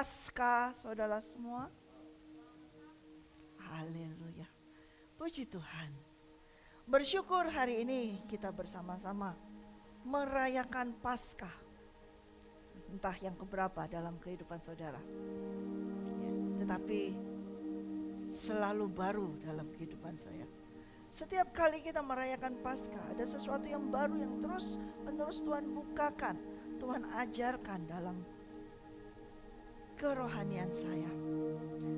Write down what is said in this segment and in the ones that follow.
Paskah saudara semua? Haleluya. Puji Tuhan. Bersyukur hari ini kita bersama-sama merayakan Paskah. Entah yang keberapa dalam kehidupan saudara. Ya, tetapi selalu baru dalam kehidupan saya. Setiap kali kita merayakan Paskah, ada sesuatu yang baru yang terus menerus Tuhan bukakan, Tuhan ajarkan dalam kerohanian saya.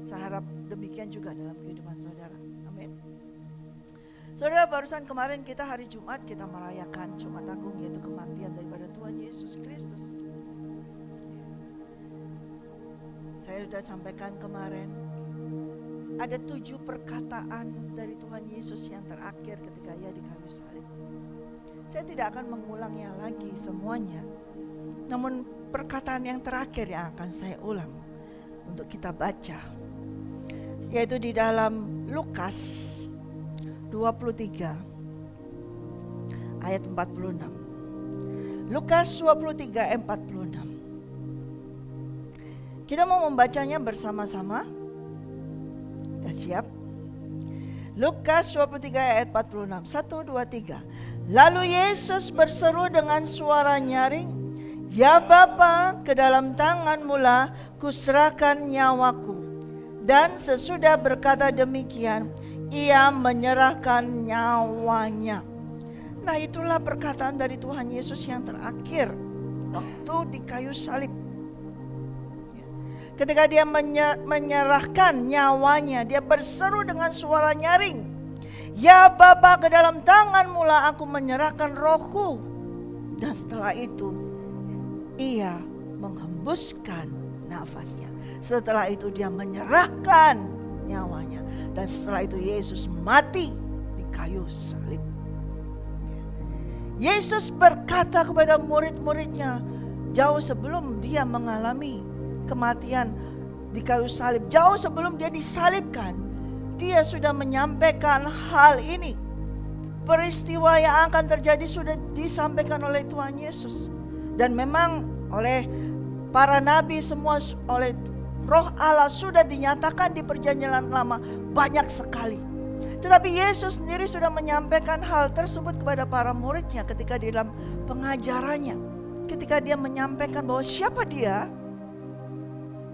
Saya harap demikian juga dalam kehidupan saudara. Amin. Saudara, barusan kemarin kita hari Jumat kita merayakan Jumat Agung, yaitu kematian daripada Tuhan Yesus Kristus. Saya sudah sampaikan kemarin, ada 7 perkataan dari Tuhan Yesus yang terakhir ketika ia di kayu salib. Saya tidak akan mengulangnya lagi semuanya, namun perkataan yang terakhir yang akan saya ulang untuk kita baca, yaitu di dalam Lukas 23 ayat 46. Lukas 23 ayat 46. Kita mau membacanya bersama-sama. Sudah siap? Lukas 23 ayat 46. 1, 2, 3. Lalu Yesus berseru dengan suara nyaring, "Ya Bapa, ke dalam tangan-Mu lah kuserahkan nyawaku." Dan sesudah berkata demikian, ia menyerahkan nyawanya. Nah, itulah perkataan dari Tuhan Yesus yang terakhir waktu di kayu salib. Ketika dia menyerahkan nyawanya, dia berseru dengan suara nyaring, "Ya Bapa, ke dalam tangan-Mu lah aku menyerahkan rohku." Dan setelah itu ia menghembuskan nafasnya. Setelah itu dia menyerahkan nyawanya. Dan setelah itu Yesus mati di kayu salib. Yesus berkata kepada murid-muridnya jauh sebelum dia mengalami kematian di kayu salib, jauh sebelum dia disalibkan, dia sudah menyampaikan hal ini. Peristiwa yang akan terjadi sudah disampaikan oleh Tuhan Yesus. Dan memang oleh para nabi semua, oleh Roh Allah sudah dinyatakan di perjanjian lama banyak sekali. Tetapi Yesus sendiri sudah menyampaikan hal tersebut kepada para muridnya ketika di dalam pengajarannya. Ketika dia menyampaikan bahwa siapa dia?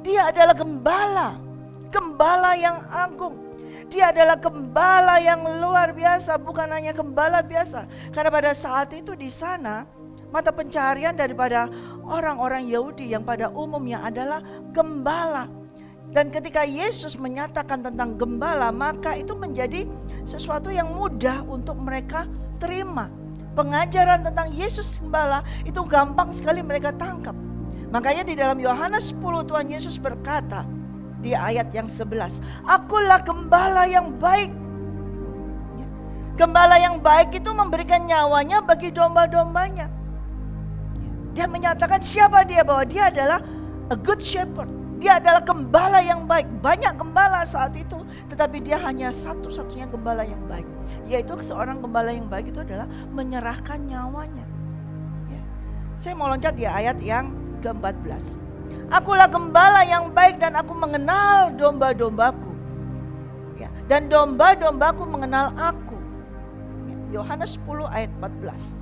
Dia adalah gembala, gembala yang agung. Dia adalah gembala yang luar biasa, bukan hanya gembala biasa. Karena pada saat itu di sana mata pencaharian daripada orang-orang Yahudi yang pada umumnya adalah gembala. Dan ketika Yesus menyatakan tentang gembala, maka itu menjadi sesuatu yang mudah untuk mereka terima. Pengajaran tentang Yesus gembala itu gampang sekali mereka tangkap. Makanya di dalam Yohanes 10 Tuhan Yesus berkata di ayat yang 11, "Akulah gembala yang baik." Gembala yang baik itu memberikan nyawanya bagi domba-dombanya. Dia menyatakan siapa dia, bahwa dia adalah a good shepherd. Dia adalah gembala yang baik. Banyak gembala saat itu, tetapi dia hanya satu-satunya gembala yang baik. Yaitu seorang gembala yang baik itu adalah menyerahkan nyawanya. Ya. Saya mau loncat di ayat yang ke-14. "Akulah gembala yang baik dan aku mengenal domba-dombaku. Ya. Dan domba-dombaku mengenal aku." Ya. Yohanes 10 ayat 14.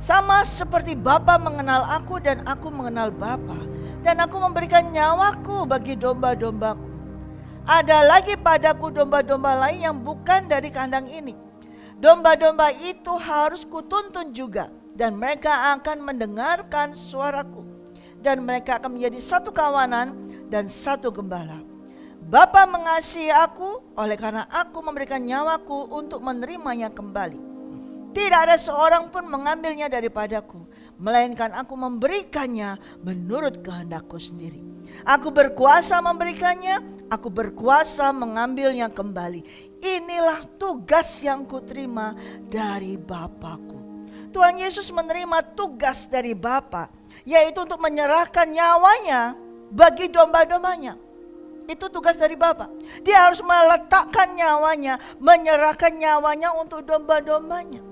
"Sama seperti Bapa mengenal aku dan aku mengenal Bapa. Dan aku memberikan nyawaku bagi domba-dombaku. Ada lagi padaku domba-domba lain yang bukan dari kandang ini. Domba-domba itu harus kutuntun juga. Dan mereka akan mendengarkan suaraku. Dan mereka akan menjadi satu kawanan dan satu gembala. Bapa mengasihi aku, oleh karena aku memberikan nyawaku untuk menerimanya kembali. Tidak ada seorang pun mengambilnya daripadaku, melainkan aku memberikannya menurut kehendakku sendiri. Aku berkuasa memberikannya, aku berkuasa mengambilnya kembali. Inilah tugas yang kuterima dari Bapa-Ku." Tuhan Yesus menerima tugas dari Bapa, yaitu untuk menyerahkan nyawanya bagi domba-dombanya. Itu tugas dari Bapa. Dia harus meletakkan nyawanya, menyerahkan nyawanya untuk domba-dombanya.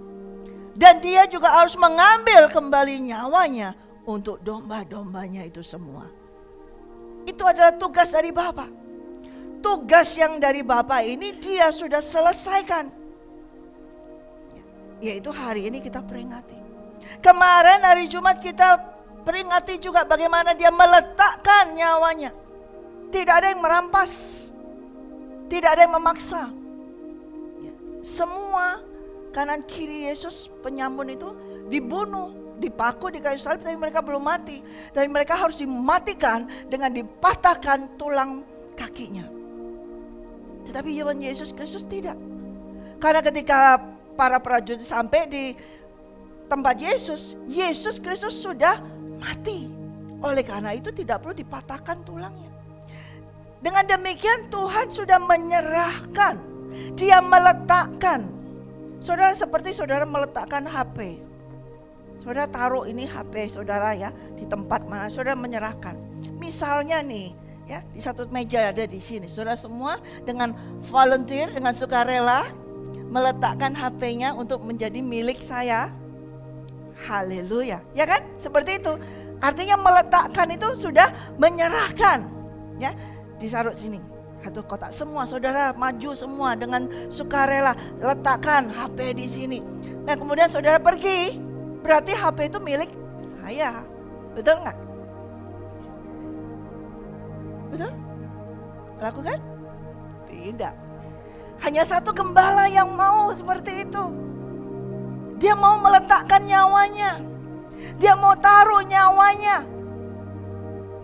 Dan dia juga harus mengambil kembali nyawanya untuk domba-dombanya itu semua. Itu adalah tugas dari Bapa. Tugas yang dari Bapa ini dia sudah selesaikan. Yaitu hari ini kita peringati. Kemarin hari Jumat kita peringati juga bagaimana dia meletakkan nyawanya. Tidak ada yang merampas. Tidak ada yang memaksa. Semua kanan kiri Yesus penyambun itu dibunuh, dipaku di kayu salib, tapi mereka belum mati. Dan mereka harus dimatikan dengan dipatahkan tulang kakinya. Tetapi Tuhan Yesus Kristus tidak. Karena ketika para prajurit sampai di tempat Yesus, Yesus Kristus sudah mati. Oleh karena itu tidak perlu dipatahkan tulangnya. Dengan demikian Tuhan sudah menyerahkan. Dia meletakkan. Saudara, seperti saudara meletakkan HP. Saudara taruh ini HP saudara ya di tempat mana saudara menyerahkan. Misalnya nih ya di satu meja ada di sini. Saudara semua dengan volunteer, dengan sukarela meletakkan HP-nya untuk menjadi milik saya. Haleluya. Ya kan? Seperti itu. Artinya meletakkan itu sudah menyerahkan. Ya, ditaruh sini. Satu kotak semua saudara maju semua dengan sukarela letakkan HP di sini. Nah kemudian saudara pergi, berarti HP itu milik saya, betul nggak? Betul? Lakukan? Tidak. Hanya satu gembala yang mau seperti itu. Dia mau meletakkan nyawanya, dia mau taruh nyawanya.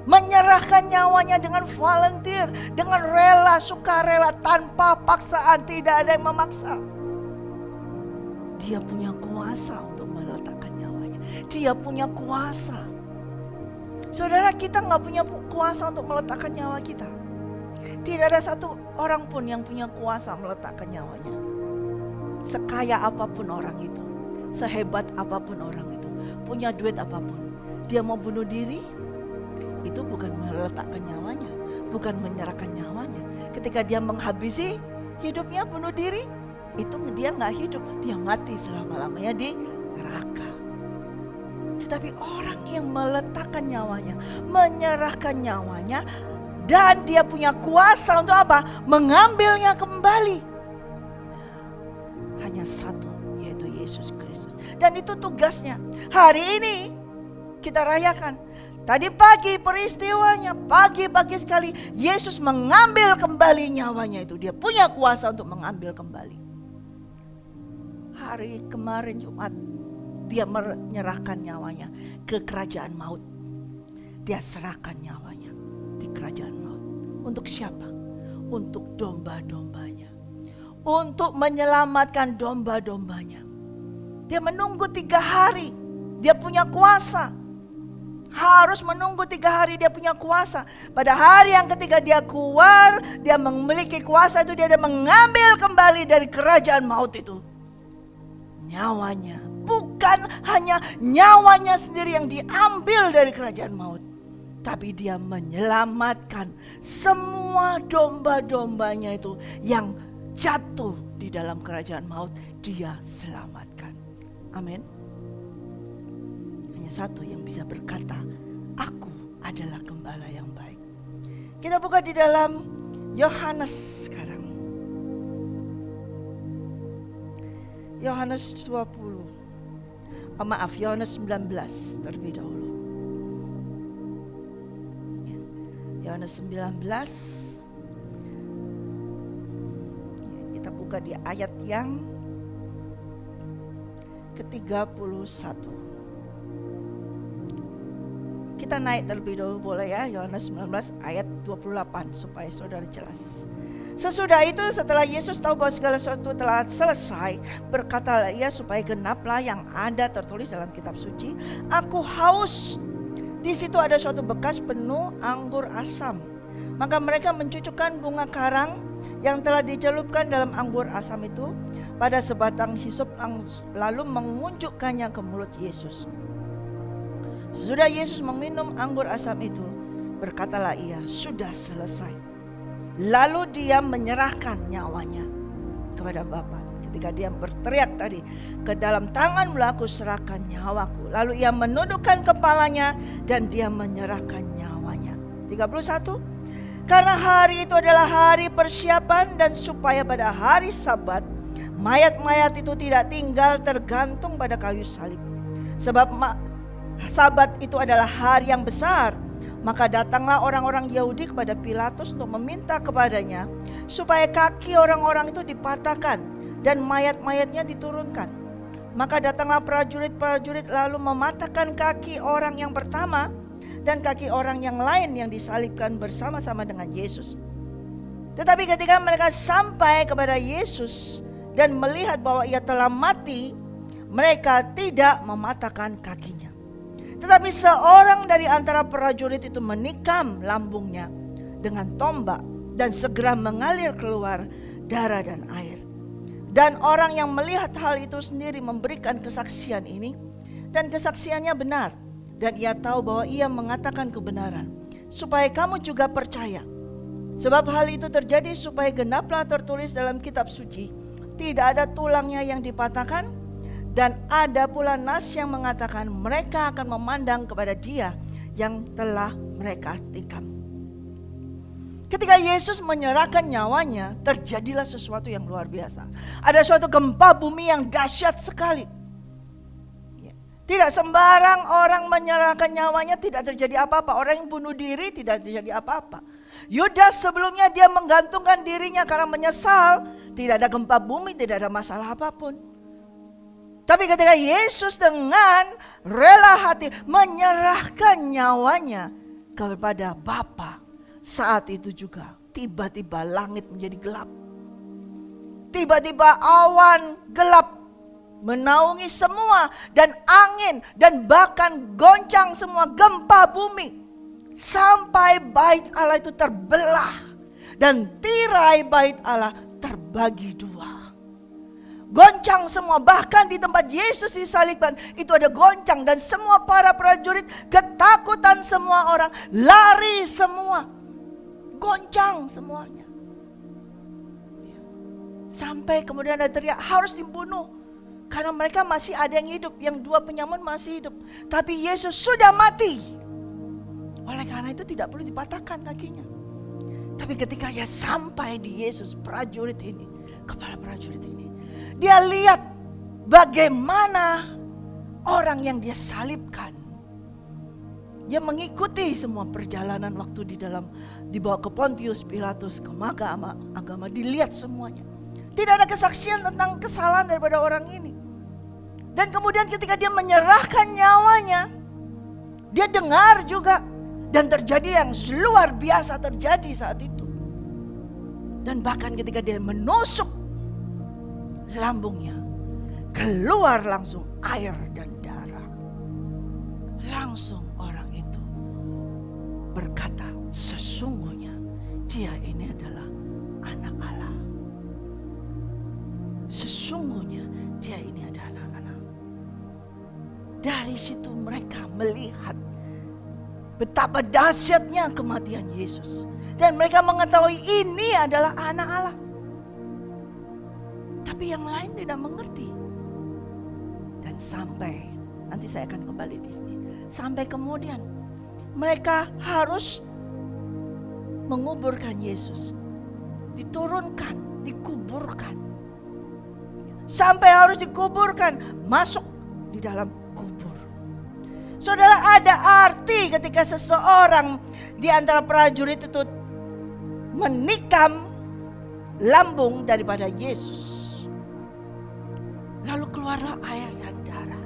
Menyerahkan nyawanya dengan volunteer, dengan rela, sukarela, tanpa paksaan, tidak ada yang memaksa. Dia punya kuasa untuk meletakkan nyawanya. Dia punya kuasa. Saudara, kita gak punya kuasa untuk meletakkan nyawa kita. Tidak ada satu orang pun yang punya kuasa meletakkan nyawanya. Sekaya apapun orang itu, sehebat apapun orang itu, punya duit apapun, dia mau bunuh diri, itu bukan meletakkan nyawanya, bukan menyerahkan nyawanya. Ketika dia menghabisi hidupnya, bunuh diri, itu dia gak hidup, dia mati selama-lamanya di neraka. Tetapi orang yang meletakkan nyawanya, menyerahkan nyawanya, dan dia punya kuasa untuk apa? Mengambilnya kembali. Hanya satu, yaitu Yesus Kristus. Dan itu tugasnya. Hari ini kita rayakan. Tadi pagi peristiwanya, pagi-pagi sekali Yesus mengambil kembali nyawanya itu. Dia punya kuasa untuk mengambil kembali. Hari kemarin Jumat, dia menyerahkan nyawanya ke kerajaan maut. Dia serahkan nyawanya di kerajaan maut. Untuk siapa? Untuk domba-dombanya. Untuk menyelamatkan domba-dombanya. Dia menunggu 3 hari. Dia punya kuasa. Harus menunggu 3 hari, dia punya kuasa. Pada hari yang ketiga dia keluar, dia memiliki kuasa itu, dia mengambil kembali dari kerajaan maut itu nyawanya. Bukan hanya nyawanya sendiri yang diambil dari kerajaan maut, tapi dia menyelamatkan semua domba-dombanya itu yang jatuh di dalam kerajaan maut, dia selamatkan. Amin. Hanya satu yang bisa berkata, aku adalah gembala yang baik. Kita buka di dalam Yohanes sekarang. Yohanes 20. Yohanes 19 terlebih dahulu. Yohanes 19. Kita buka di ayat yang ke-31. Kita naik terlebih dahulu boleh ya, Yohanes 19 ayat 28 supaya saudara jelas. Sesudah itu setelah Yesus tahu bahwa segala sesuatu telah selesai, berkatalah ia supaya genaplah yang ada tertulis dalam kitab suci, aku haus. Di situ ada suatu bekas penuh anggur asam. Maka mereka mencucukkan bunga karang yang telah dicelupkan dalam anggur asam itu pada sebatang hisop, lalu mengunjukkannya ke mulut Yesus. Sesudah Yesus meminum anggur asam itu, berkatalah ia, sudah selesai. Lalu dia menyerahkan nyawanya kepada Bapa. ketika dia berteriak tadi, ke dalam tangan-Mu aku serahkan nyawaku. Lalu ia menundukkan kepalanya dan dia menyerahkan nyawanya. 31. Karena hari itu adalah hari persiapan dan supaya pada hari Sabat mayat-mayat itu tidak tinggal tergantung pada kayu salib. Sebab Sabat itu adalah hari yang besar. Maka datanglah orang-orang Yahudi kepada Pilatus untuk meminta kepadanya supaya kaki orang-orang itu dipatahkan dan mayat-mayatnya diturunkan. Maka datanglah prajurit-prajurit lalu mematahkan kaki orang yang pertama dan kaki orang yang lain yang disalibkan bersama-sama dengan Yesus. Tetapi ketika mereka sampai kepada Yesus dan melihat bahwa ia telah mati, mereka tidak mematahkan kakinya. Tetapi seorang dari antara prajurit itu menikam lambungnya dengan tombak dan segera mengalir keluar darah dan air. Dan orang yang melihat hal itu sendiri memberikan kesaksian ini, dan kesaksiannya benar. Dan ia tahu bahwa ia mengatakan kebenaran, supaya kamu juga percaya. Sebab hal itu terjadi supaya genaplah tertulis dalam kitab suci, tidak ada tulangnya yang dipatahkan. Dan ada pula nas yang mengatakan mereka akan memandang kepada dia yang telah mereka tikam. Ketika Yesus menyerahkan nyawanya, terjadilah sesuatu yang luar biasa. Ada suatu gempa bumi yang dahsyat sekali. Tidak sembarang orang menyerahkan nyawanya tidak terjadi apa-apa. Orang yang bunuh diri tidak terjadi apa-apa. Yudas sebelumnya dia menggantungkan dirinya karena menyesal. Tidak ada gempa bumi, tidak ada masalah apapun. Tapi ketika Yesus dengan rela hati menyerahkan nyawanya kepada Bapa, saat itu juga tiba-tiba langit menjadi gelap. Tiba-tiba awan gelap menaungi semua dan angin dan bahkan goncang semua, gempa bumi. Sampai bait Allah itu terbelah dan tirai bait Allah terbagi dua. Goncang semua, bahkan di tempat Yesus disalibkan itu ada goncang. Dan semua para prajurit ketakutan, semua orang lari semua. Goncang semuanya. Sampai kemudian ada teriak harus dibunuh. Karena mereka masih ada yang hidup, yang dua penyamun masih hidup. Tapi Yesus sudah mati. Oleh karena itu tidak perlu dipatahkan kakinya. Tapi ketika ia sampai di Yesus, prajurit ini, kepala prajurit ini, dia lihat bagaimana orang yang dia salibkan. Dia mengikuti semua perjalanan waktu dibawa ke Pontius Pilatus, ke mahkamah agama, dilihat semuanya. Tidak ada kesaksian tentang kesalahan daripada orang ini. Dan kemudian ketika dia menyerahkan nyawanya, dia dengar juga. Dan terjadi yang luar biasa terjadi saat itu. Dan bahkan ketika dia menusuk lambungnya, keluar langsung air dan darah. Langsung orang itu berkata, sesungguhnya dia ini adalah anak Allah. Sesungguhnya dia ini adalah anak. Dari situ mereka melihat betapa dahsyatnya kematian Yesus. Dan mereka mengetahui ini adalah anak Allah. Tapi yang lain tidak mengerti. Dan sampai, nanti saya akan kembali di sini. Sampai kemudian mereka harus menguburkan Yesus. Diturunkan, dikuburkan. Sampai harus dikuburkan, masuk di dalam kubur. Saudara, ada arti ketika seseorang di antara prajurit itu menikam lambung daripada Yesus. Lalu keluarlah air dan darah.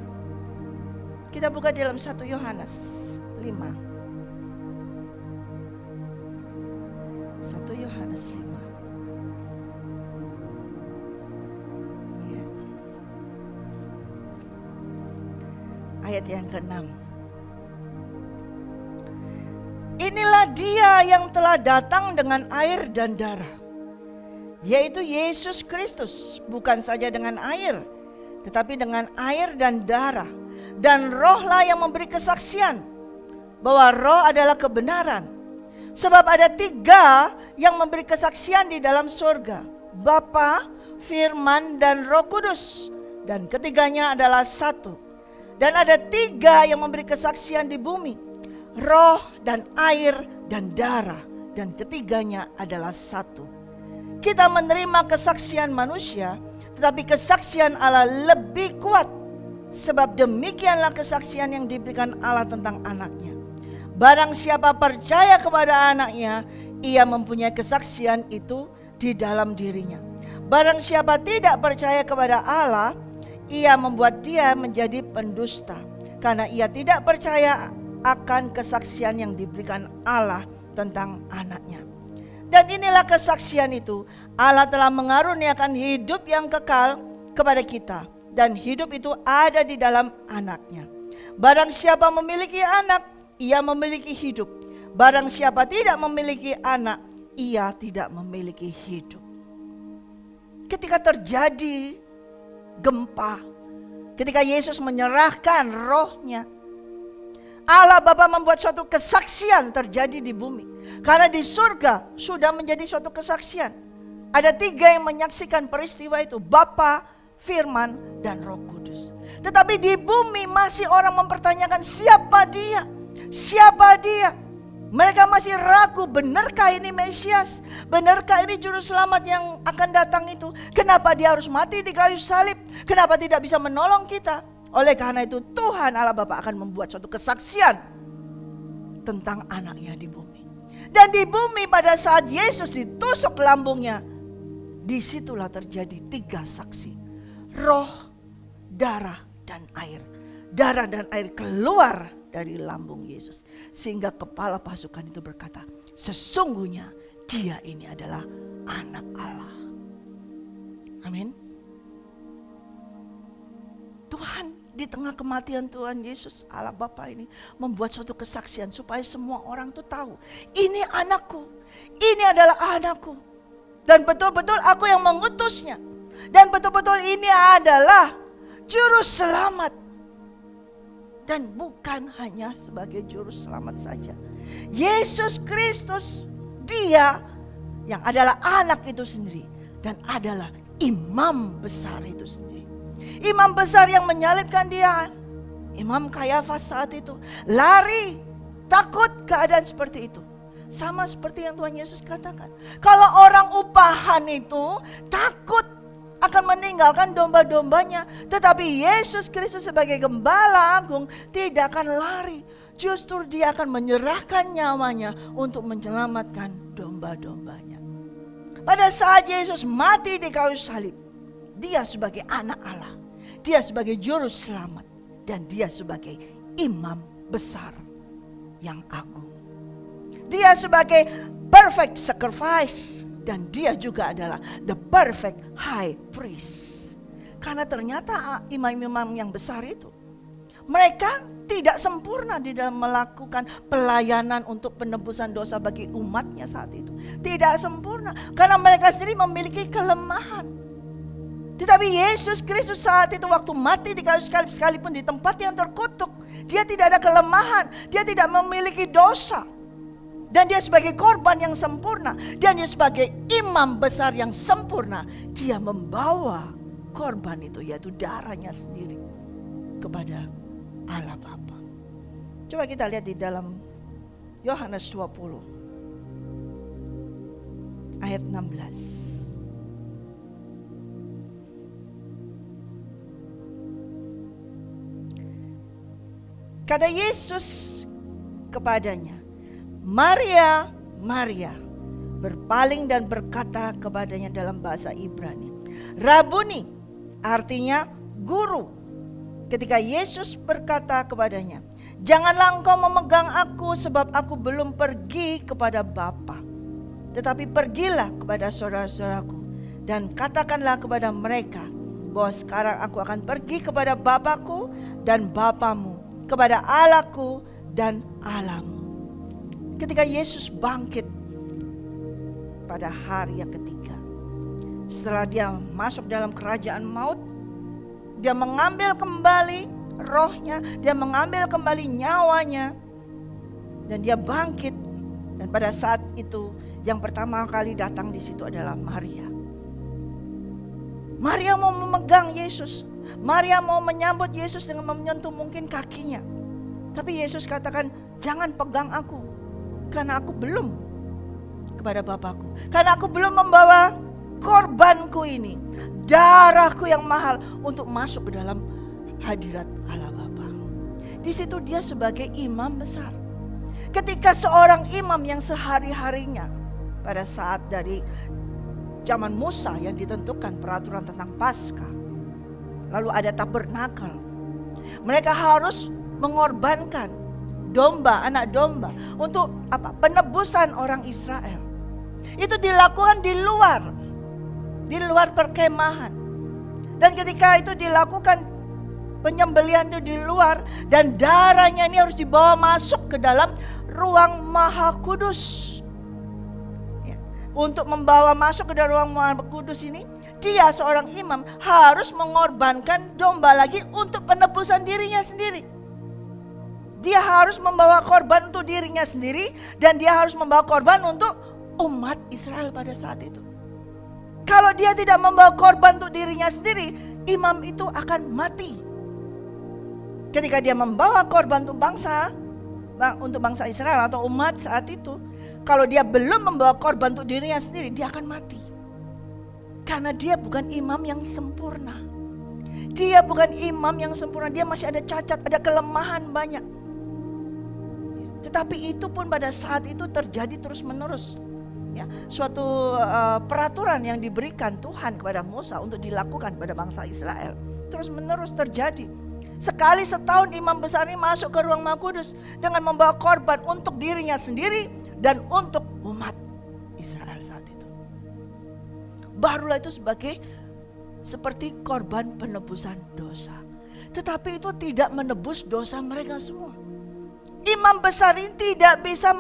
Kita buka dalam 1 Yohanes 5. 1 Yohanes 5. Ya. Ayat yang ke-6. Inilah dia yang telah datang dengan air dan darah, yaitu Yesus Kristus, bukan saja dengan air, tetapi dengan air dan darah. Dan rohlah yang memberi kesaksian bahwa roh adalah kebenaran. Sebab ada 3 yang memberi kesaksian di dalam surga, Bapa, Firman, dan Roh Kudus. Dan ketiganya adalah satu. Dan ada 3 yang memberi kesaksian di bumi, roh dan air dan darah. Dan ketiganya adalah satu. Kita menerima kesaksian manusia, tetapi kesaksian Allah lebih kuat. Sebab demikianlah kesaksian yang diberikan Allah tentang anaknya. Barang siapa percaya kepada anaknya, ia mempunyai kesaksian itu di dalam dirinya. Barang siapa tidak percaya kepada Allah, ia membuat dia menjadi pendusta, karena ia tidak percaya akan kesaksian yang diberikan Allah tentang anaknya. Dan inilah kesaksian itu, Allah telah mengaruniakan hidup yang kekal kepada kita, dan hidup itu ada di dalam anaknya. Barang siapa memiliki anak, ia memiliki hidup. Barang siapa tidak memiliki anak, ia tidak memiliki hidup. Ketika terjadi gempa, ketika Yesus menyerahkan rohnya, Allah Bapa membuat suatu kesaksian terjadi di bumi. Karena di surga sudah menjadi suatu kesaksian. Ada 3 yang menyaksikan peristiwa itu, Bapa, Firman, dan Roh Kudus. Tetapi di bumi masih orang mempertanyakan siapa dia? Siapa dia? Mereka masih ragu, benarkah ini Mesias? Benarkah ini juru selamat yang akan datang itu? Kenapa dia harus mati di kayu salib? Kenapa tidak bisa menolong kita? Oleh karena itu Tuhan Allah Bapa akan membuat suatu kesaksian tentang anaknya di bumi. Dan di bumi pada saat Yesus ditusuk lambungnya, disitulah terjadi 3 saksi. Roh, darah, dan air. Darah dan air keluar dari lambung Yesus, sehingga kepala pasukan itu berkata, sesungguhnya dia ini adalah anak Allah. Amin. Tuhan di tengah kematian Tuhan Yesus Allah Bapa ini membuat suatu kesaksian supaya semua orang tuh tahu, ini anakku, ini adalah anakku, dan betul-betul aku yang mengutusnya, dan betul-betul ini adalah juru selamat. Dan bukan hanya sebagai juru selamat saja, Yesus Kristus, dia yang adalah anak itu sendiri, dan adalah imam besar itu sendiri. Imam besar yang menyalibkan dia, Imam Kayafas saat itu lari, takut keadaan seperti itu. Sama seperti yang Tuhan Yesus katakan, kalau orang upahan itu takut akan meninggalkan domba-dombanya, tetapi Yesus Kristus sebagai gembala agung tidak akan lari. Justru dia akan menyerahkan nyawanya untuk menyelamatkan domba-dombanya. Pada saat Yesus mati di kayu salib, dia sebagai anak Allah, dia sebagai juru selamat, dan dia sebagai imam besar yang agung. Dia sebagai perfect sacrifice, dan dia juga adalah the perfect high priest. Karena ternyata imam-imam yang besar itu, mereka tidak sempurna di dalam melakukan pelayanan untuk penebusan dosa bagi umatnya saat itu. Tidak sempurna, karena mereka sendiri memiliki kelemahan. Tetapi Yesus Kristus saat itu waktu mati di kayu salib, sekalipun di tempat yang terkutuk, dia tidak ada kelemahan, dia tidak memiliki dosa. Dan dia sebagai korban yang sempurna, dan dia sebagai imam besar yang sempurna, dia membawa korban itu, yaitu darahnya sendiri, kepada Allah Bapa. Coba kita lihat di dalam Yohanes 20 ayat 16. Kata Yesus kepadanya, Maria, Maria, berpaling dan berkata kepadanya dalam bahasa Ibrani, Rabuni, artinya guru. Ketika Yesus berkata kepadanya, janganlah engkau memegang aku, sebab aku belum pergi kepada Bapa. Tetapi pergilah kepada saudara-saudaraku dan katakanlah kepada mereka bahwa sekarang aku akan pergi kepada Bapakku dan Bapamu, kepada Allahku dan Allahmu. Ketika Yesus bangkit pada hari yang ketiga, setelah dia masuk dalam kerajaan maut, dia mengambil kembali rohnya, dia mengambil kembali nyawanya, dan dia bangkit. Dan pada saat itu yang pertama kali datang di situ adalah Maria. Maria mau memegang Yesus. Maria mau menyambut Yesus dengan menyentuh mungkin kakinya. Tapi Yesus katakan, jangan pegang aku, karena aku belum kepada Bapakku. Karena aku belum membawa korbanku ini, darahku yang mahal untuk masuk ke dalam hadirat Allah Bapa. Di situ dia sebagai imam besar. Ketika seorang imam yang sehari-harinya pada saat dari zaman Musa yang ditentukan peraturan tentang Paskah, lalu ada tabernakel, mereka harus mengorbankan domba, anak domba untuk apa? Penebusan orang Israel. Itu dilakukan di luar perkemahan. Dan ketika itu dilakukan penyembelihan itu di luar, dan darahnya ini harus dibawa masuk ke dalam ruang Maha Kudus. Ya. Untuk membawa masuk ke dalam ruang Maha Kudus ini, dia seorang imam harus mengorbankan domba lagi untuk penebusan dirinya sendiri. Dia harus membawa korban untuk dirinya sendiri, dan dia harus membawa korban untuk umat Israel pada saat itu. Kalau dia tidak membawa korban untuk dirinya sendiri, imam itu akan mati. Ketika dia membawa korban untuk bangsa Israel atau umat saat itu, kalau dia belum membawa korban untuk dirinya sendiri, dia akan mati. Karena dia bukan imam yang sempurna. Dia bukan imam yang sempurna, dia masih ada cacat, ada kelemahan banyak. Tetapi itu pun pada saat itu terjadi terus menerus. Ya, suatu peraturan yang diberikan Tuhan kepada Musa untuk dilakukan pada bangsa Israel terus menerus terjadi. Sekali setahun imam besar ini masuk ke ruang Maha Kudus dengan membawa korban untuk dirinya sendiri dan untuk umat Israel saat itu. Barulah itu seperti korban penebusan dosa. Tetapi itu tidak menebus dosa mereka semua. Imam besar ini tidak bisa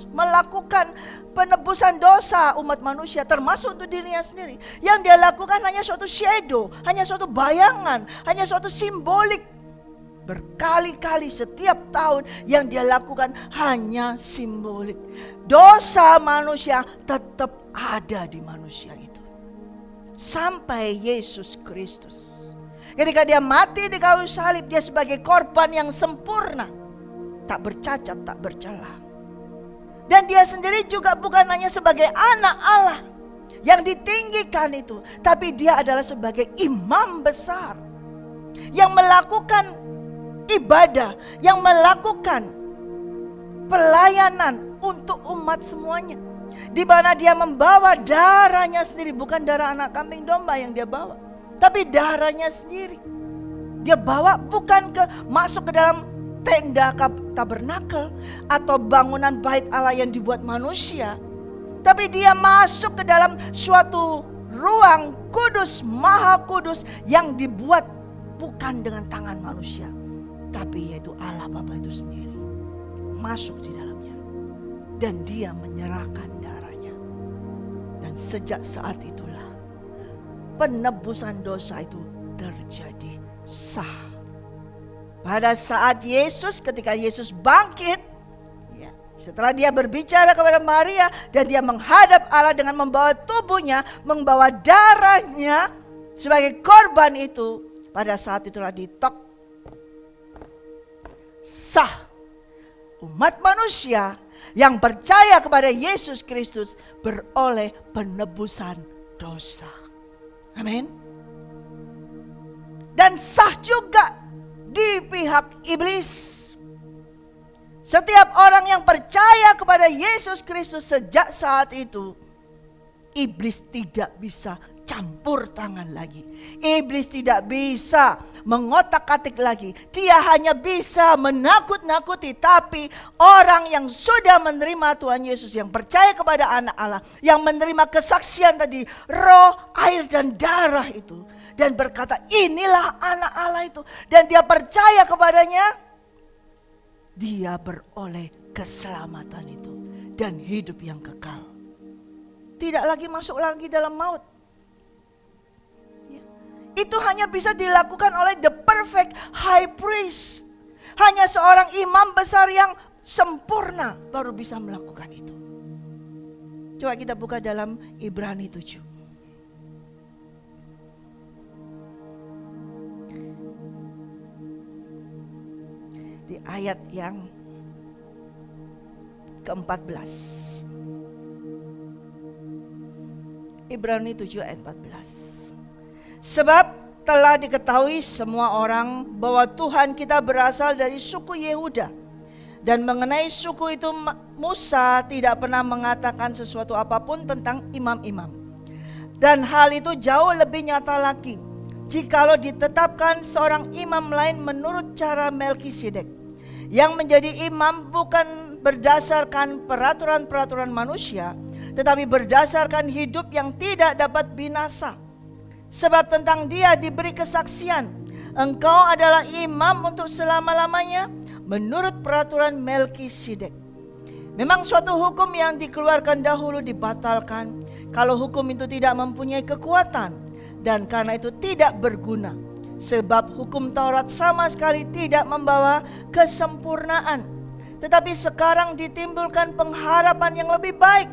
melakukan penebusan dosa umat manusia, termasuk untuk dirinya sendiri. Yang dia lakukan hanya suatu shadow, hanya suatu bayangan, hanya suatu simbolik. Berkali-kali setiap tahun yang dia lakukan hanya simbolik. Dosa manusia tetap ada di manusia itu. Sampai Yesus Kristus. Ketika dia mati di kayu salib, dia sebagai korban yang sempurna. Tak bercacat, tak bercela. Dan dia sendiri juga bukan hanya sebagai anak Allah yang ditinggikan itu, tapi dia adalah sebagai imam besar yang melakukan ibadah, yang melakukan pelayanan untuk umat semuanya. Di mana dia membawa darahnya sendiri, bukan darah anak kambing domba yang dia bawa, tapi darahnya sendiri. Dia bawa bukan masuk ke dalam tenda tabernakel atau bangunan bait Allah yang dibuat manusia, tapi dia masuk ke dalam suatu ruang kudus, maha kudus yang dibuat bukan dengan tangan manusia, tapi yaitu Allah Bapa itu sendiri masuk di dalamnya, dan dia menyerahkan darahnya. Dan sejak saat itulah penebusan dosa itu terjadi sah. Pada saat ketika Yesus bangkit, ya, setelah dia berbicara kepada Maria dan dia menghadap Allah dengan membawa tubuhnya, membawa darahnya sebagai korban itu, pada saat itulah ditok sah. Umat manusia yang percaya kepada Yesus Kristus beroleh penebusan dosa. Amin. Dan sah juga di pihak iblis. Setiap orang yang percaya kepada Yesus Kristus sejak saat itu, iblis tidak bisa campur tangan lagi. Iblis tidak bisa mengotak-atik lagi. Dia hanya bisa menakut-nakuti. Tapi orang yang sudah menerima Tuhan Yesus, yang percaya kepada anak Allah, yang menerima kesaksian tadi, roh, air dan darah itu, dan berkata inilah anak Allah itu, dan dia percaya kepadanya, dia beroleh keselamatan itu dan hidup yang kekal. Tidak lagi masuk lagi dalam maut. Itu hanya bisa dilakukan oleh the perfect high priest. Hanya seorang imam besar yang sempurna baru bisa melakukan itu. Coba kita buka dalam Ibrani 7. di ayat yang ke-14. Ibrani 7 ayat 14. Sebab telah diketahui semua orang bahwa Tuhan kita berasal dari suku Yehuda. Dan mengenai suku itu Musa tidak pernah mengatakan sesuatu apapun tentang imam-imam. Dan hal itu jauh lebih nyata lagi jikalau ditetapkan seorang imam lain menurut cara Melkisedek, yang menjadi imam bukan berdasarkan peraturan-peraturan manusia, tetapi berdasarkan hidup yang tidak dapat binasa. Sebab tentang dia diberi kesaksian, engkau adalah imam untuk selama-lamanya menurut peraturan Melkisedek. Memang suatu hukum yang dikeluarkan dahulu dibatalkan kalau hukum itu tidak mempunyai kekuatan, dan karena itu tidak berguna. Sebab hukum Taurat sama sekali tidak membawa kesempurnaan. Tetapi sekarang ditimbulkan pengharapan yang lebih baik,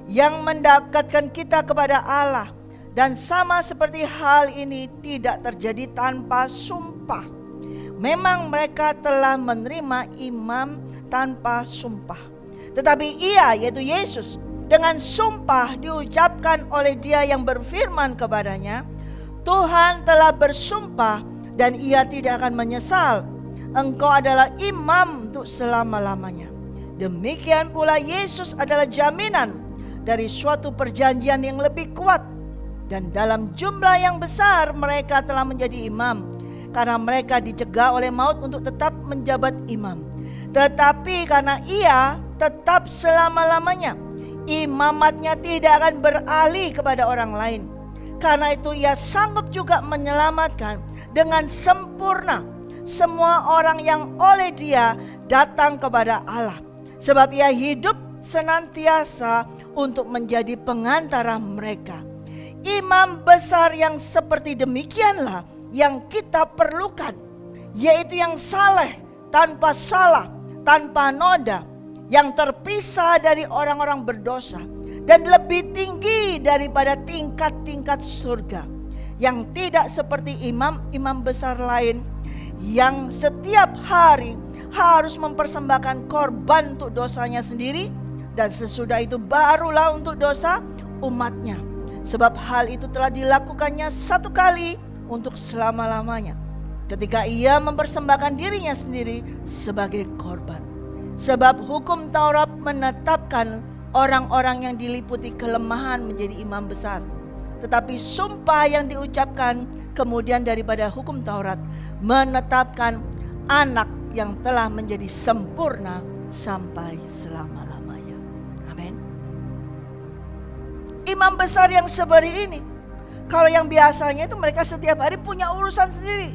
yang mendekatkan kita kepada Allah. Dan sama seperti hal ini tidak terjadi tanpa sumpah. Memang mereka telah menerima imam tanpa sumpah. Tetapi ia, yaitu Yesus, dengan sumpah diucapkan oleh dia yang berfirman kepadanya, Tuhan telah bersumpah dan ia tidak akan menyesal. Engkau adalah imam untuk selama-lamanya. Demikian pula Yesus adalah jaminan dari suatu perjanjian yang lebih kuat. Dan dalam jumlah yang besar mereka telah menjadi imam, karena mereka dicegah oleh maut untuk tetap menjabat imam. Tetapi karena ia tetap selama-lamanya, imamatnya tidak akan beralih kepada orang lain. Karena itu ia sanggup juga menyelamatkan dengan sempurna semua orang yang oleh dia datang kepada Allah. Sebab ia hidup senantiasa untuk menjadi pengantara mereka. Imam besar yang seperti demikianlah yang kita perlukan, yaitu yang saleh, tanpa salah, tanpa noda, yang terpisah dari orang-orang berdosa, dan lebih tinggi daripada tingkat-tingkat surga, yang tidak seperti imam-imam besar lain, yang setiap hari harus mempersembahkan korban untuk dosanya sendiri, dan sesudah itu barulah untuk dosa umatnya. Sebab hal itu telah dilakukannya satu kali untuk selama-lamanya, ketika ia mempersembahkan dirinya sendiri sebagai korban. Sebab hukum Taurat menetapkan orang-orang yang diliputi kelemahan menjadi imam besar. Tetapi sumpah yang diucapkan kemudian daripada hukum Taurat menetapkan anak yang telah menjadi sempurna sampai selama-lamanya. Amin. Imam besar yang seperti ini, kalau yang biasanya itu mereka setiap hari punya urusan sendiri,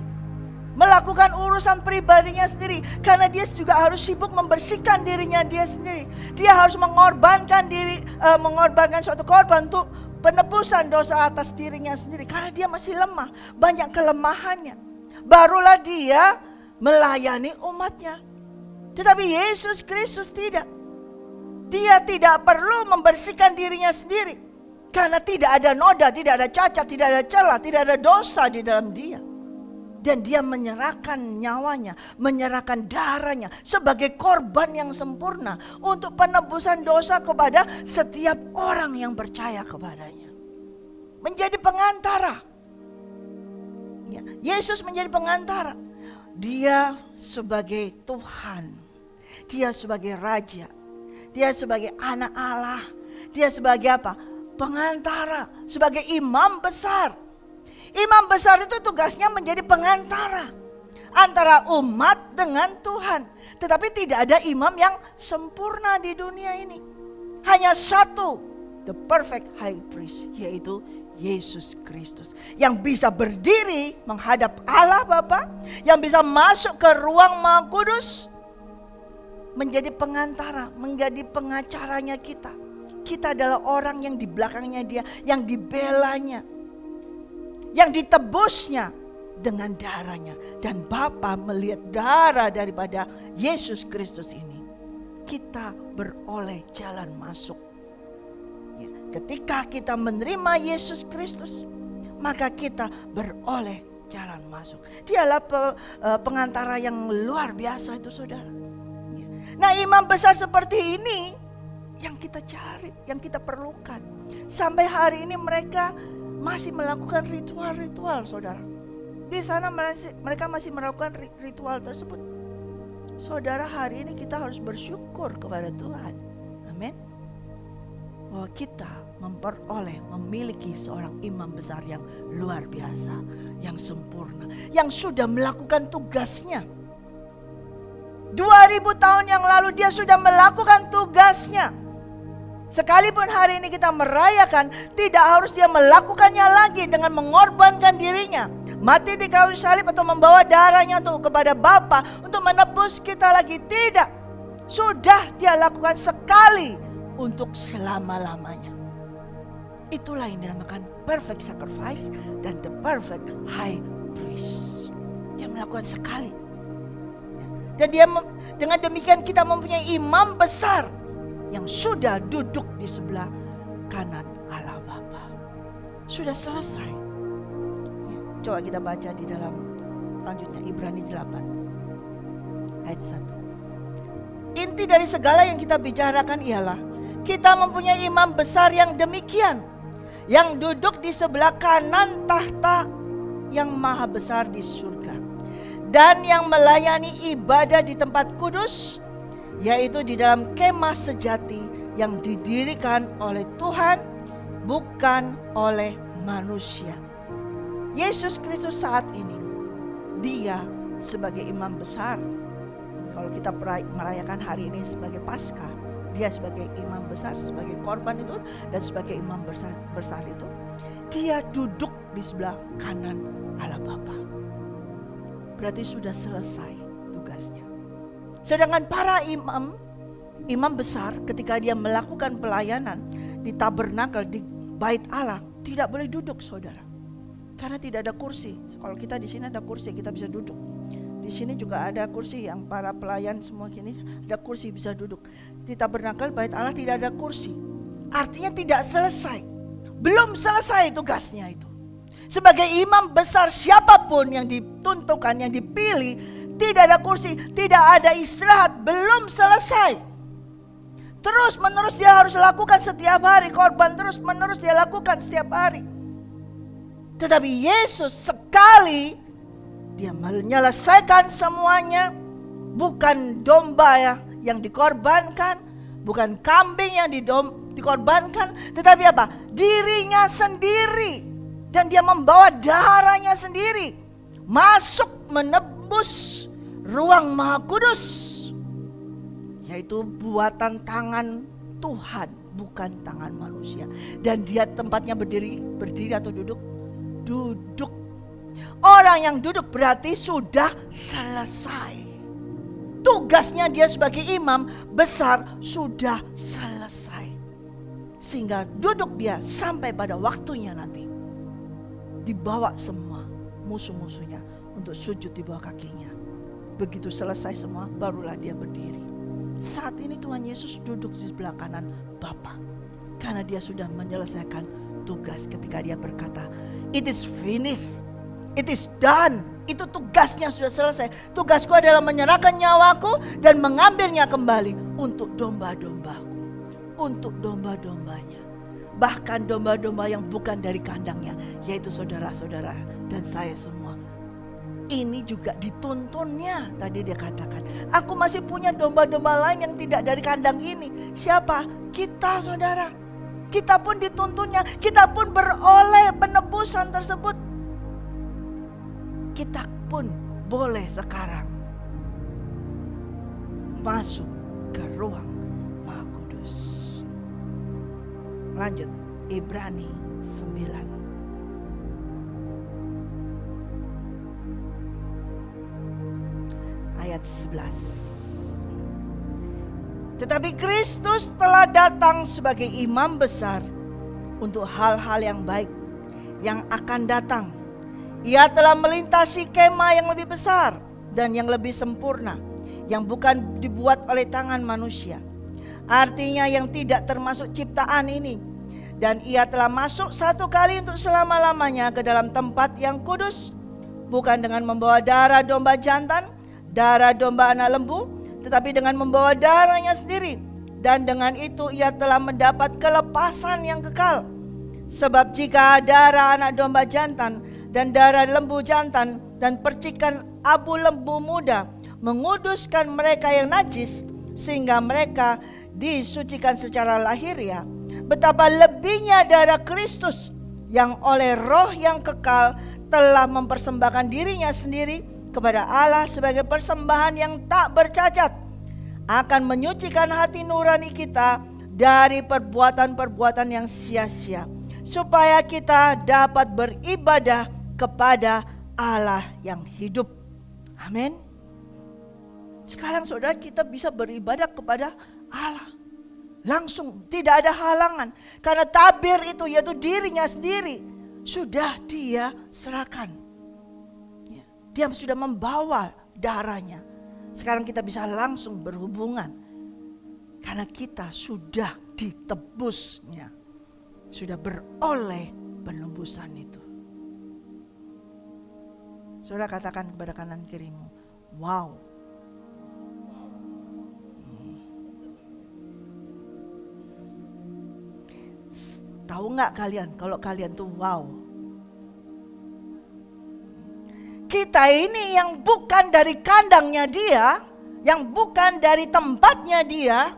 melakukan urusan pribadinya sendiri, karena dia juga harus sibuk membersihkan dirinya dia sendiri. Dia harus mengorbankan diri, mengorbankan suatu korban untuk penebusan dosa atas dirinya sendiri, karena dia masih lemah, banyak kelemahannya. Barulah dia melayani umatnya. Tetapi Yesus Kristus tidak. Dia tidak perlu membersihkan dirinya sendiri, karena tidak ada noda, tidak ada cacat, tidak ada celah, tidak ada dosa di dalam dia. Dan dia menyerahkan nyawanya, menyerahkan darahnya sebagai korban yang sempurna untuk penebusan dosa kepada setiap orang yang percaya kepadanya. Menjadi pengantara. Ya, Yesus menjadi pengantara. Dia sebagai Tuhan, dia sebagai Raja, dia sebagai anak Allah, dia sebagai apa? Pengantara, sebagai imam besar. Imam besar itu tugasnya menjadi pengantara antara umat dengan Tuhan. Tetapi tidak ada imam yang sempurna di dunia ini. Hanya satu, the perfect high priest, yaitu Yesus Kristus, yang bisa berdiri menghadap Allah Bapa, yang bisa masuk ke ruang Maha Kudus, menjadi pengantara, menjadi pengacaranya kita. Kita adalah orang yang di belakangnya dia, yang dibelanya, yang ditebusnya dengan darahnya. Dan Bapa melihat darah daripada Yesus Kristus ini, kita beroleh jalan masuk. Ketika kita menerima Yesus Kristus, maka kita beroleh jalan masuk. Dialah pengantara yang luar biasa itu saudara. Nah imam besar seperti ini yang kita cari, yang kita perlukan. Sampai hari ini mereka masih melakukan ritual-ritual saudara. Di sana mereka masih melakukan ritual tersebut. Saudara, hari ini kita harus bersyukur kepada Tuhan. Amin. Bahwa kita memiliki seorang imam besar yang luar biasa, yang sempurna, yang sudah melakukan tugasnya. 2000 tahun yang lalu dia sudah melakukan tugasnya. Sekalipun hari ini kita merayakan, tidak harus dia melakukannya lagi dengan mengorbankan dirinya, mati di kayu salib atau membawa darahnya untuk kepada Bapa untuk menebus kita lagi. Tidak, sudah dia lakukan sekali untuk selama-lamanya. Itulah yang dinamakan perfect sacrifice dan the perfect high priest. Dia melakukan sekali. Dan dia dengan demikian kita mempunyai imam besar yang sudah duduk di sebelah kanan Allah Bapa. Sudah selesai. Coba kita baca di dalam lanjutnya Ibrani 8 ayat 1. Inti dari segala yang kita bicarakan ialah kita mempunyai imam besar yang demikian, yang duduk di sebelah kanan tahta yang maha besar di surga, dan yang melayani ibadah di tempat kudus, yaitu di dalam kemah sejati yang didirikan oleh Tuhan, bukan oleh manusia. Yesus Kristus saat ini, dia sebagai imam besar. Kalau kita merayakan hari ini sebagai Paskah, dia sebagai imam besar, sebagai korban itu, dan sebagai imam besar itu, dia duduk di sebelah kanan Allah Bapa. Berarti sudah selesai tugasnya. Sedangkan para imam besar ketika dia melakukan pelayanan di tabernakel, di bait Allah, tidak boleh duduk saudara. Karena tidak ada kursi. Kalau kita di sini ada kursi, kita bisa duduk. Di sini juga ada kursi, yang para pelayan semua gini ada kursi bisa duduk. Di tabernakel bait Allah tidak ada kursi. Artinya tidak selesai. Belum selesai tugasnya itu. Sebagai imam besar siapapun yang ditentukan, yang dipilih, tidak ada kursi, tidak ada istirahat, belum selesai. Terus menerus dia harus lakukan setiap hari, korban terus menerus dia lakukan setiap hari. Tetapi Yesus sekali dia menyelesaikan semuanya, bukan domba yang dikorbankan, bukan kambing yang dikorbankan, tetapi apa? Dirinya sendiri. Dan dia membawa darahnya sendiri masuk menebus ruang Maha Kudus, yaitu buatan tangan Tuhan, bukan tangan manusia. Dan dia tempatnya berdiri atau duduk? Duduk. Orang yang duduk berarti sudah selesai. Tugasnya dia sebagai imam besar sudah selesai. Sehingga duduk dia sampai pada waktunya nanti. Dibawa semua musuh-musuhnya untuk sujud di bawah kakinya. Begitu selesai semua, barulah dia berdiri. Saat ini Tuhan Yesus duduk di sebelah kanan Bapa, karena dia sudah menyelesaikan tugas ketika dia berkata, "It is finished, it is done." Itu tugasnya sudah selesai. Tugasku adalah menyerahkan nyawaku dan mengambilnya kembali untuk domba-dombaku, untuk domba-dombanya. Bahkan domba-domba yang bukan dari kandangnya, yaitu saudara-saudara dan saya semua. Ini juga dituntunnya. Tadi dia katakan, aku masih punya domba-domba lain yang tidak dari kandang ini. Siapa? Kita saudara. Kita pun dituntunnya. Kita pun beroleh penebusan tersebut. Kita pun boleh sekarang masuk ke ruang Maha Kudus. Lanjut, Ibrani 9. Ayat 11. Tetapi Kristus telah datang sebagai imam besar untuk hal-hal yang baik yang akan datang. Ia telah melintasi kemah yang lebih besar dan yang lebih sempurna, yang bukan dibuat oleh tangan manusia. Artinya yang tidak termasuk ciptaan ini. Dan ia telah masuk satu kali untuk selama-lamanya ke dalam tempat yang kudus, bukan dengan membawa darah domba jantan, darah domba anak lembu, tetapi dengan membawa darahnya sendiri. Dan dengan itu ia telah mendapat kelepasan yang kekal. Sebab jika darah anak domba jantan dan darah lembu jantan dan percikan abu lembu muda menguduskan mereka yang najis, sehingga mereka disucikan secara lahiriah, betapa lebihnya darah Kristus yang oleh roh yang kekal telah mempersembahkan dirinya sendiri kepada Allah sebagai persembahan yang tak bercacat, akan menyucikan hati nurani kita dari perbuatan-perbuatan yang sia-sia, supaya kita dapat beribadah kepada Allah yang hidup. Amin. Sekarang saudara, kita bisa beribadah kepada Allah langsung, tidak ada halangan, karena tabir itu yaitu dirinya sendiri sudah dia serahkan. Dia sudah membawa darahnya. Sekarang kita bisa langsung berhubungan karena kita sudah ditebusnya, sudah beroleh penebusan itu. Saudara katakan kepada kanan kirimu, wow. Tahu nggak kalian kalau kalian tuh wow? Kita ini yang bukan dari kandangnya dia, yang bukan dari tempatnya dia,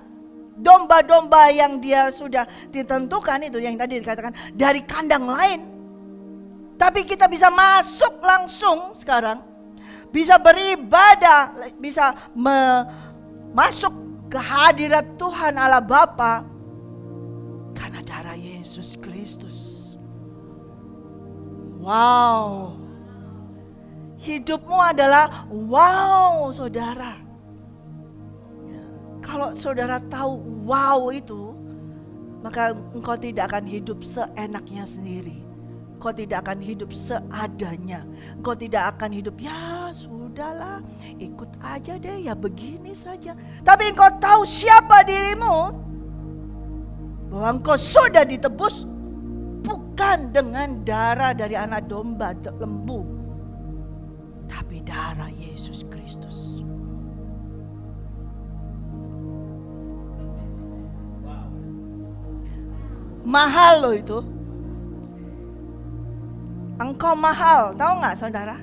domba-domba yang dia sudah ditentukan itu yang tadi dikatakan dari kandang lain. Tapi kita bisa masuk langsung sekarang, bisa beribadah, bisa masuk ke hadirat Tuhan Allah Bapa karena darah Yesus Kristus. Wow. Hidupmu adalah wow, saudara. Kalau saudara tahu wow itu, maka engkau tidak akan hidup seenaknya sendiri. Engkau tidak akan hidup seadanya. Engkau tidak akan hidup, ya sudahlah, ikut aja deh, ya begini saja. Tapi engkau tahu siapa dirimu, bahwa engkau sudah ditebus bukan dengan darah dari anak domba lembu, tapi darah Yesus Kristus. Mahal loh itu. Engkau mahal, tahu nggak saudara?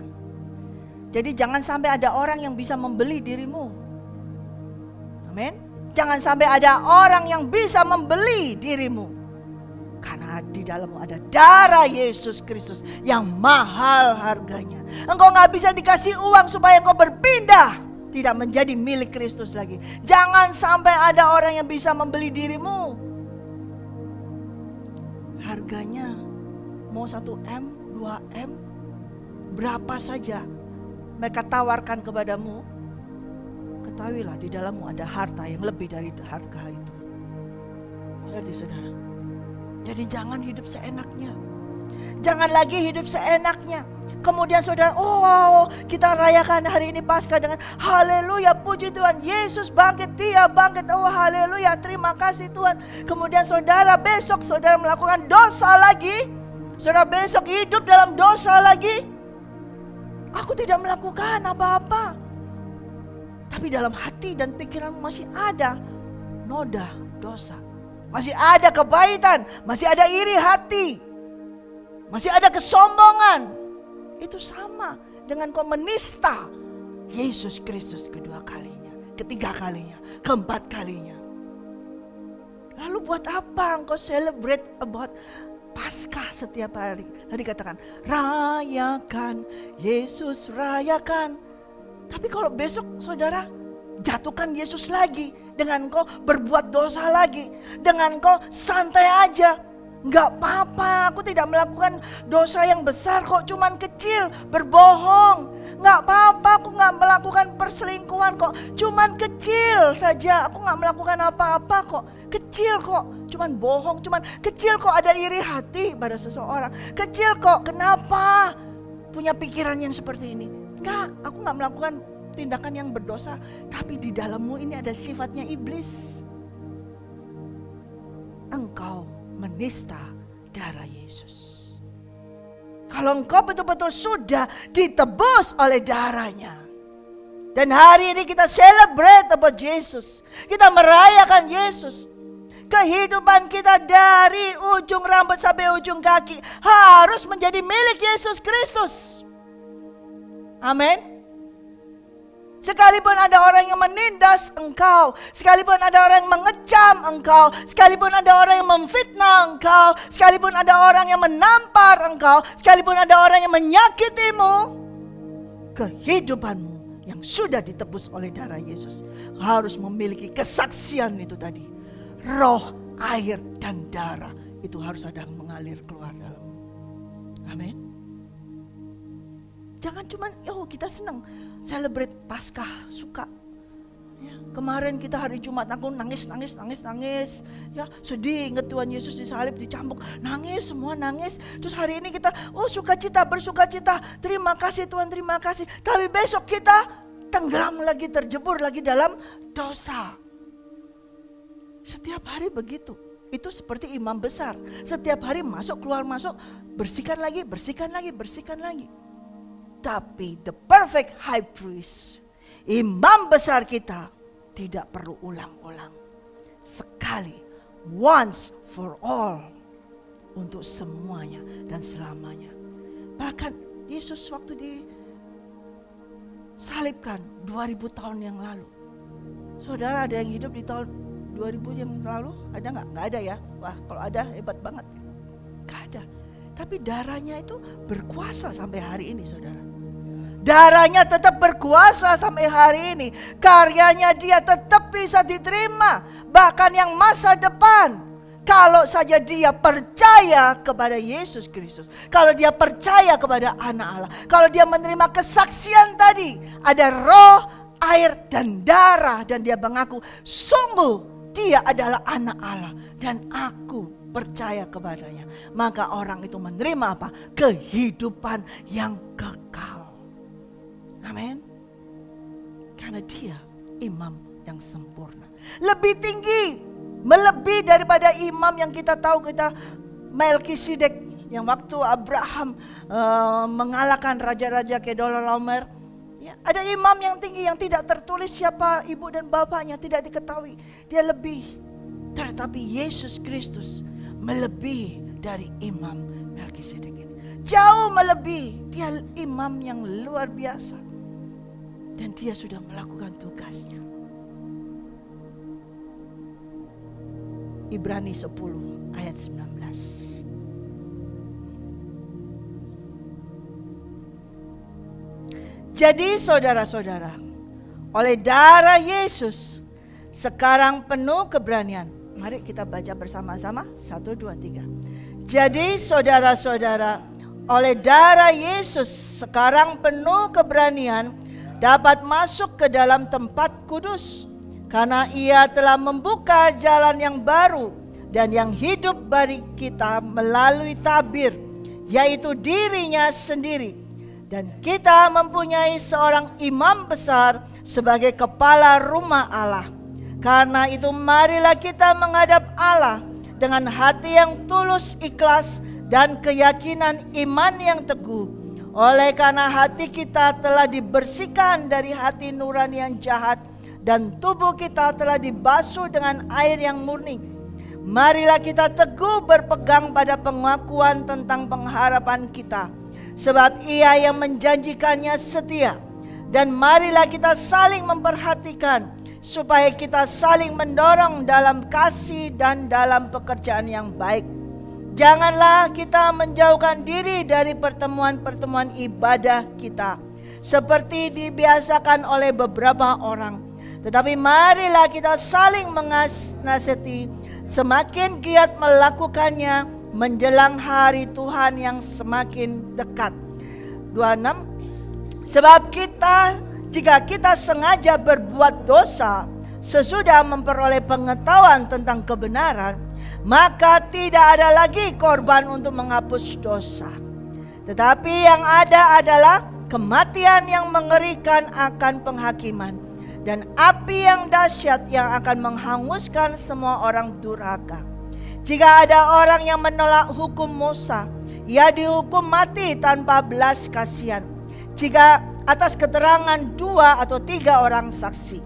Jadi jangan sampai ada orang yang bisa membeli dirimu. Amin. Jangan sampai ada orang yang bisa membeli dirimu. Karena di dalammu ada darah Yesus Kristus yang mahal harganya. Engkau gak bisa dikasih uang supaya engkau berpindah, tidak menjadi milik Kristus lagi. Jangan sampai ada orang yang bisa membeli dirimu. Harganya mau 1M, 2M, berapa saja mereka tawarkan kepadamu, ketahuilah di dalammu ada harta yang lebih dari harga itu. Jadi saudara, jadi jangan hidup seenaknya. Jangan lagi hidup seenaknya. Kemudian saudara, oh wow, kita rayakan hari ini Paskah dengan haleluya, puji Tuhan, Yesus bangkit, dia bangkit, oh haleluya, terima kasih Tuhan. Kemudian saudara, besok saudara melakukan dosa lagi. Saudara besok hidup dalam dosa lagi. Aku tidak melakukan apa-apa, tapi dalam hati dan pikiran masih ada noda dosa. Masih ada kepahitan, masih ada iri hati, masih ada kesombongan. Itu sama dengan kau menista Yesus Kristus kedua kalinya, ketiga kalinya, keempat kalinya. Lalu buat apa engkau celebrate about Paskah setiap hari? Tadi katakan, rayakan, Yesus rayakan. Tapi kalau besok saudara jatuhkan Yesus lagi, dengan kau berbuat dosa lagi, dengan kau santai aja, nggak apa-apa, aku tidak melakukan dosa yang besar kok, cuman kecil, berbohong, nggak apa-apa, aku nggak melakukan perselingkuhan kok, cuman kecil saja, aku nggak melakukan apa-apa kok, kecil kok, cuman bohong, cuman kecil kok, ada iri hati pada seseorang, kecil kok, kenapa punya pikiran yang seperti ini? Enggak, aku nggak melakukan tindakan yang berdosa, tapi di dalammu ini ada sifatnya iblis. Engkau menista darah Yesus. Kalau engkau betul-betul sudah ditebus oleh darahnya. Dan hari ini kita celebrate about Yesus. Kita merayakan Yesus. Kehidupan kita dari ujung rambut sampai ujung kaki harus menjadi milik Yesus Kristus. Amin. Sekalipun ada orang yang menindas engkau, sekalipun ada orang yang mengecam engkau, sekalipun ada orang yang memfitnah engkau, sekalipun ada orang yang menampar engkau, sekalipun ada orang yang menyakitimu, kehidupanmu yang sudah ditebus oleh darah Yesus harus memiliki kesaksian itu tadi. Roh, air, dan darah itu harus ada yang mengalir keluar dalammu. Amin. Jangan cuma, kita senang celebrate Paskah, suka. Ya, kemarin kita hari Jumat aku nangis. Ya, sedih ingat Tuhan Yesus disalib, dicambuk, nangis, semua nangis. Terus hari ini kita, sukacita, bersukacita. Terima kasih Tuhan, terima kasih. Tapi besok kita tenggelam lagi, terjebur lagi dalam dosa. Setiap hari begitu. Itu seperti imam besar. Setiap hari masuk, keluar masuk, bersihkan lagi. Tapi the perfect high priest, imam besar kita, tidak perlu ulang-ulang. Sekali, once for all, untuk semuanya dan selamanya. Bahkan Yesus waktu disalibkan 2000 tahun yang lalu. Saudara, ada yang hidup di tahun 2000 yang lalu? Ada nggak? Nggak ada ya. Wah, kalau ada hebat banget. Nggak ada. Tapi darahnya itu berkuasa sampai hari ini, saudara. Darahnya tetap berkuasa sampai hari ini. Karyanya dia tetap bisa diterima. Bahkan yang masa depan. Kalau saja dia percaya kepada Yesus Kristus. Kalau dia percaya kepada anak Allah. Kalau dia menerima kesaksian tadi. Ada roh, air, dan darah. Dan dia mengaku, sungguh dia adalah anak Allah. Dan aku percaya kepadanya. Maka orang itu menerima apa? Kehidupan yang kekal. Amin. Karena dia imam yang sempurna. Lebih tinggi, melebihi daripada imam yang kita tahu, kita Melkisedek. Yang waktu Abraham mengalahkan raja-raja Kedorlaomer. Ya, ada imam yang tinggi yang tidak tertulis siapa ibu dan bapaknya, tidak diketahui. Dia lebih. Tetapi Yesus Kristus melebihi dari imam Melkisedek ini. Jauh melebihi. Dia imam yang luar biasa. Dan dia sudah melakukan tugasnya. Ibrani 10 ayat 19. Jadi saudara-saudara, oleh darah Yesus sekarang penuh keberanian. Mari kita baca bersama-sama. 1, 2, 3. Jadi saudara-saudara, oleh darah Yesus sekarang penuh keberanian dapat masuk ke dalam tempat kudus. Karena ia telah membuka jalan yang baru dan yang hidup bagi kita melalui tabir, yaitu dirinya sendiri. Dan kita mempunyai seorang imam besar sebagai kepala rumah Allah. Karena itu marilah kita menghadap Allah dengan hati yang tulus, ikhlas, dan keyakinan iman yang teguh. Oleh karena hati kita telah dibersihkan dari hati nurani yang jahat dan tubuh kita telah dibasuh dengan air yang murni. Marilah kita teguh berpegang pada pengakuan tentang pengharapan kita. Sebab ia yang menjanjikannya setia. Dan marilah kita saling memperhatikan supaya kita saling mendorong dalam kasih dan dalam pekerjaan yang baik. Janganlah kita menjauhkan diri dari pertemuan-pertemuan ibadah kita seperti dibiasakan oleh beberapa orang. Tetapi marilah kita saling menasihati, semakin giat melakukannya menjelang hari Tuhan yang semakin dekat. 26. Sebab jika kita sengaja berbuat dosa sesudah memperoleh pengetahuan tentang kebenaran, maka tidak ada lagi korban untuk menghapus dosa. Tetapi yang ada adalah kematian yang mengerikan akan penghakiman, dan api yang dahsyat yang akan menghanguskan semua orang durhaka. Jika ada orang yang menolak hukum Musa, ia dihukum mati tanpa belas kasihan jika atas keterangan 2 atau 3 orang saksi.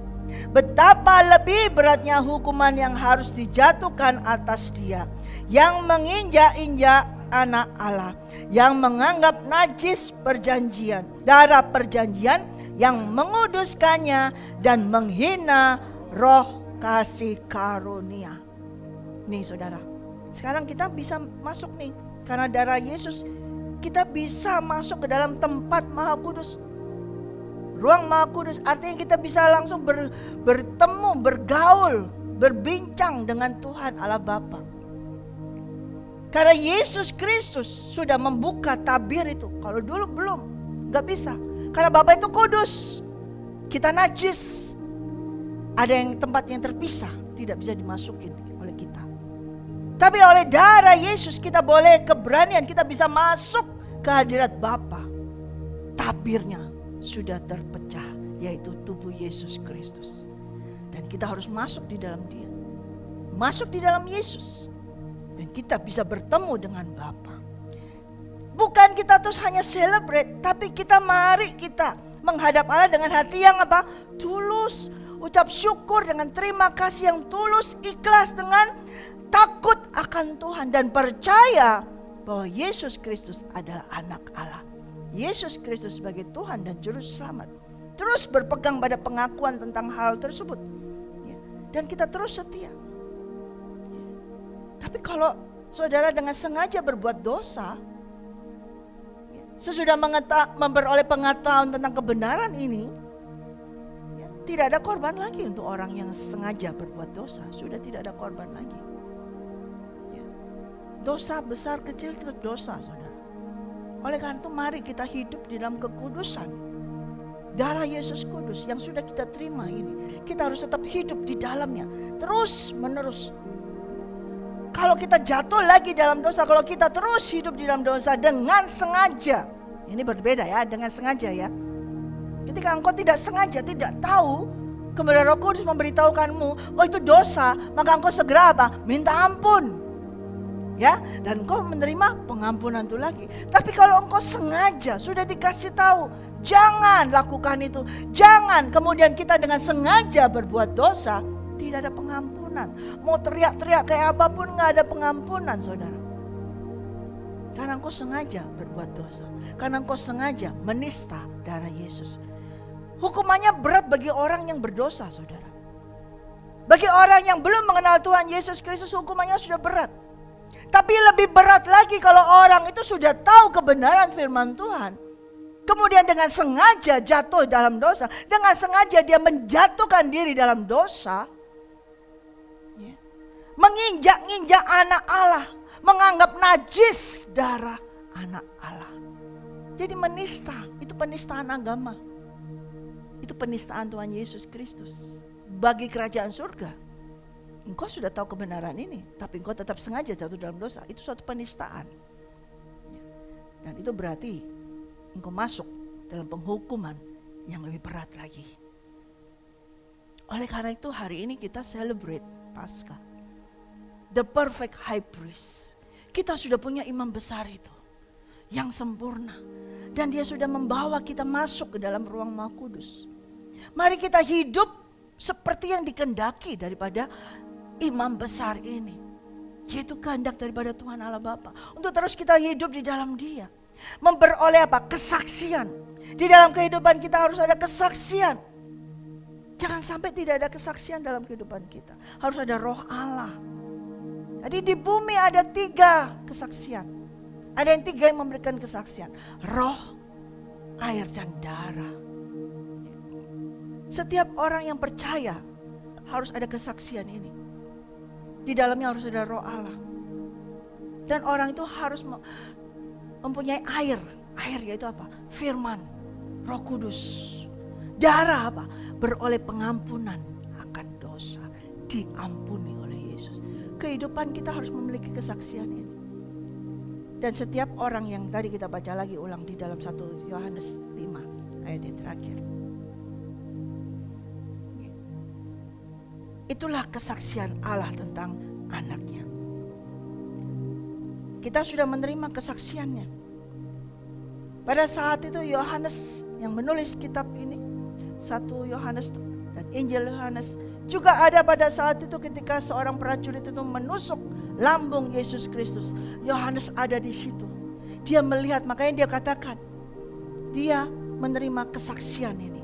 Betapa lebih beratnya hukuman yang harus dijatuhkan atas dia yang menginjak-injak anak Allah, yang menganggap najis perjanjian, darah perjanjian, yang menguduskannya dan menghina roh kasih karunia. Nih saudara, sekarang kita bisa masuk nih, karena darah Yesus kita bisa masuk ke dalam tempat Maha Kudus. Ruang Maha Kudus artinya kita bisa langsung bertemu, bergaul, berbincang dengan Tuhan Allah Bapa. Karena Yesus Kristus sudah membuka tabir itu. Kalau dulu belum, gak bisa. Karena Bapa itu kudus, kita najis. Ada yang tempat yang terpisah, tidak bisa dimasukin oleh kita. Tapi oleh darah Yesus kita boleh keberanian, kita bisa masuk ke hadirat Bapa. Tabirnya sudah terpecah, yaitu tubuh Yesus Kristus. Dan kita harus masuk di dalam Dia, masuk di dalam Yesus, dan kita bisa bertemu dengan Bapa. Bukan kita terus hanya celebrate, tapi mari kita menghadap Allah dengan hati yang apa? Tulus, ucap syukur dengan terima kasih yang tulus, ikhlas, dengan takut akan Tuhan dan percaya bahwa Yesus Kristus adalah anak Allah. Yesus Kristus sebagai Tuhan dan Juru Selamat. Terus berpegang pada pengakuan tentang hal tersebut. Dan kita terus setia. Tapi kalau saudara dengan sengaja berbuat dosa, sesudah memperoleh pengetahuan tentang kebenaran ini, tidak ada korban lagi untuk orang yang sengaja berbuat dosa. Sudah tidak ada korban lagi. Dosa besar kecil tetap dosa, saudara. Oleh karena itu mari kita hidup di dalam kekudusan. Darah Yesus kudus yang sudah kita terima ini, kita harus tetap hidup di dalamnya terus menerus. Kalau kita jatuh lagi dalam dosa, kalau kita terus hidup di dalam dosa dengan sengaja, ini berbeda ya, dengan sengaja ya. Ketika engkau tidak sengaja, tidak tahu, kemudian Roh Kudus memberitahukanmu, oh itu dosa, maka engkau segera apa? Minta ampun. Ya, dan engkau menerima pengampunan itu lagi. Tapi kalau engkau sengaja, sudah dikasih tahu, jangan lakukan itu, jangan, kemudian kita dengan sengaja berbuat dosa, tidak ada pengampunan. Mau teriak-teriak kayak apapun gak ada pengampunan, saudara. Karena engkau sengaja berbuat dosa, karena engkau sengaja menista darah Yesus. Hukumannya berat bagi orang yang berdosa, saudara. Bagi orang yang belum mengenal Tuhan Yesus Kristus, hukumannya sudah berat. Tapi lebih berat lagi kalau orang itu sudah tahu kebenaran firman Tuhan, kemudian dengan sengaja jatuh dalam dosa, dengan sengaja dia menjatuhkan diri dalam dosa, menginjak-injak anak Allah, menganggap najis darah anak Allah. Jadi menista, itu penistaan agama. Itu penistaan Tuhan Yesus Kristus bagi kerajaan surga. Engkau sudah tahu kebenaran ini, tapi engkau tetap sengaja jatuh dalam dosa. Itu suatu penistaan. Dan itu berarti engkau masuk dalam penghukuman yang lebih berat lagi. Oleh karena itu hari ini kita celebrate Paskah. The perfect high priest. Kita sudah punya imam besar itu, yang sempurna. Dan dia sudah membawa kita masuk ke dalam ruang Maha Kudus. Mari kita hidup seperti yang dikehendaki daripada imam besar ini, yaitu kehendak daripada Tuhan Allah Bapa. Untuk terus kita hidup di dalam Dia, memperoleh apa? Kesaksian. Di dalam kehidupan kita harus ada kesaksian. Jangan sampai tidak ada kesaksian dalam kehidupan kita. Harus ada Roh Allah. Jadi di bumi ada 3 kesaksian. Ada yang 3 yang memberikan kesaksian: roh, air, dan darah. Setiap orang yang percaya harus ada kesaksian ini. Di dalamnya harus ada Roh Allah. Dan orang itu harus mempunyai air. Air yaitu apa? Firman, Roh Kudus. Darah apa? Beroleh pengampunan akan dosa. Diampuni oleh Yesus. Kehidupan kita harus memiliki kesaksian ini. Dan setiap orang yang tadi kita baca lagi ulang di dalam 1 Yohanes 5 ayat yang terakhir. Itulah kesaksian Allah tentang anaknya. kita sudah menerima kesaksiannya. Pada saat itu Yohanes yang menulis kitab ini, 1 Yohanes dan Injil Yohanes, juga ada pada saat itu ketika seorang prajurit itu menusuk lambung Yesus Kristus. Yohanes ada di situ. Dia melihat, makanya dia katakan, dia menerima kesaksian ini